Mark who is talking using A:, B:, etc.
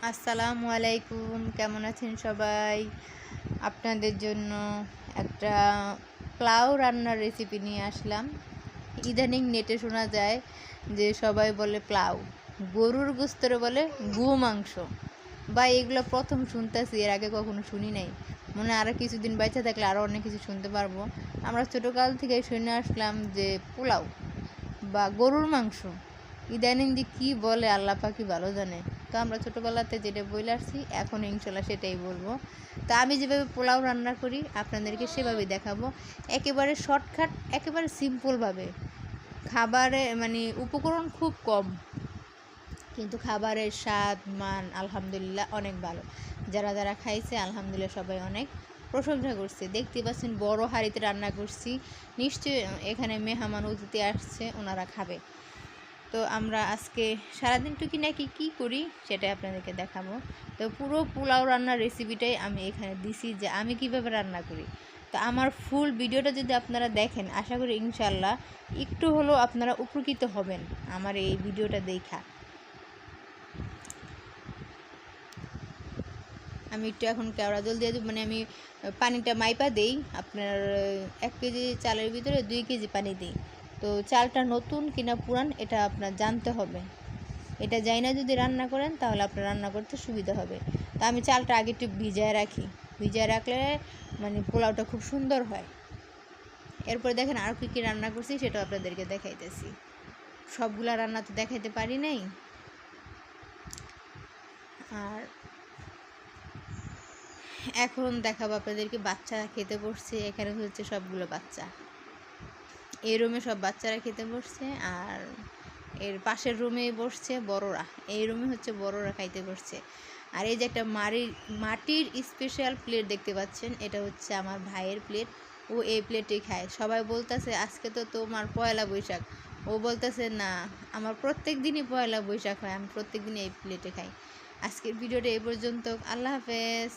A: আসসালামু আলাইকুম, কেমন আছেন সবাই? আপনাদের জন্য একটা পোলাও রান্নার রেসিপি নিয়ে আসলাম। ইদানিং নেটে শোনা যায় যে সবাই বলে পোলাও, গরুর গোস্তের বলে গু মাংস, বা এগুলো প্রথম শুনতেছি, এর আগে কখনো শুনি নাই। মনে আরও কিছুদিন বেঁচে থাকলে আরও অনেক কিছু শুনতে পারবো। আমরা ছোটোকাল থেকে শুনে আসলাম যে পোলাও বা গরুর মাংস। ইদানিং যে কী বলে আল্লাহ পাকই ভালো জানে। তো আমরা ছোটোবেলাতে যেটা বলে আসছি এখন ইনশাল্লাহ সেটাই বলবো। তো আমি যেভাবে পোলাও রান্না করি আপনাদেরকে সেভাবেই দেখাবো, একেবারে শর্টকাট, একেবারে সিম্পলভাবে। খাবারে মানে উপকরণ খুব কম, কিন্তু খাবারের স্বাদ মান আলহামদুলিল্লাহ অনেক ভালো। যারা যারা খাইছে আলহামদুলিল্লাহ সবাই অনেক প্রশংসা করছে। দেখতে পাচ্ছেন বড় হাঁড়িতে রান্না করছি, নিশ্চয়ই এখানে মেহমান অতিথি আসছে, ওনারা খাবে। তো আমরা আজকে সারাদিন টুকিনাকি কী করি সেটাই আপনাদেরকে দেখাবো। তো পুরো পোলাও রান্নার রেসিপিটাই আমি এখানে দিছি যে আমি কিভাবে রান্না করি। তো আমার ফুল ভিডিওটা যদি আপনারা দেখেন, আশা করি ইনশাল্লাহ একটু হলেও আপনারা উপকৃত হবেন আমার এই ভিডিওটা দেখা। আমি একটু এখন কেওড়া জল দিয়ে দেব, মানে আমি পানিটা মাইপা দেই। আপনার 1 কেজি চালের ভিতরে 2 কেজি পানি দিই। তো চালটা নতুন কিনা পুরান এটা আপনার জানতে হবে। এটা যাই না যদি রান্না করেন তাহলে আপনার রান্না করতে সুবিধা হবে। তা আমি চালটা আগে একটু ভিজায় রাখি, ভিজায় রাখলে মানে পোলাওটা খুব সুন্দর হয়। এরপরে দেখেন আর কী কী রান্না করছি সেটাও আপনাদেরকে দেখাইতেছি। সবগুলা রান্না তো দেখাইতে পারি নাই। আর এখন দেখাবো আপনাদেরকে বাচ্চা খেতে বসছে। এখানে হচ্ছে সবগুলো বাচ্চা, এই রুমে সব বাচ্চারা খেতে বসছে, আর এর পাশের রুমে বসছে বড়রা, এই রুমে হচ্ছে বড়রা খাইতে বসছে। আর এই যে একটা মাটির স্পেশাল প্লেট দেখতে পাচ্ছেন, এটা হচ্ছে আমার ভাইয়ের প্লেট। ও এই প্লেটে খায়। সবাই বলতেছে আজকে তো তোমার পয়লা বৈশাখ, ও বলতেছে না আমার প্রত্যেক দিনই পয়লা বৈশাখ হয়, আমি প্রত্যেক দিনই এই প্লেটে খাই। আজকের ভিডিওটা এই পর্যন্ত। আল্লাহ হাফেজ।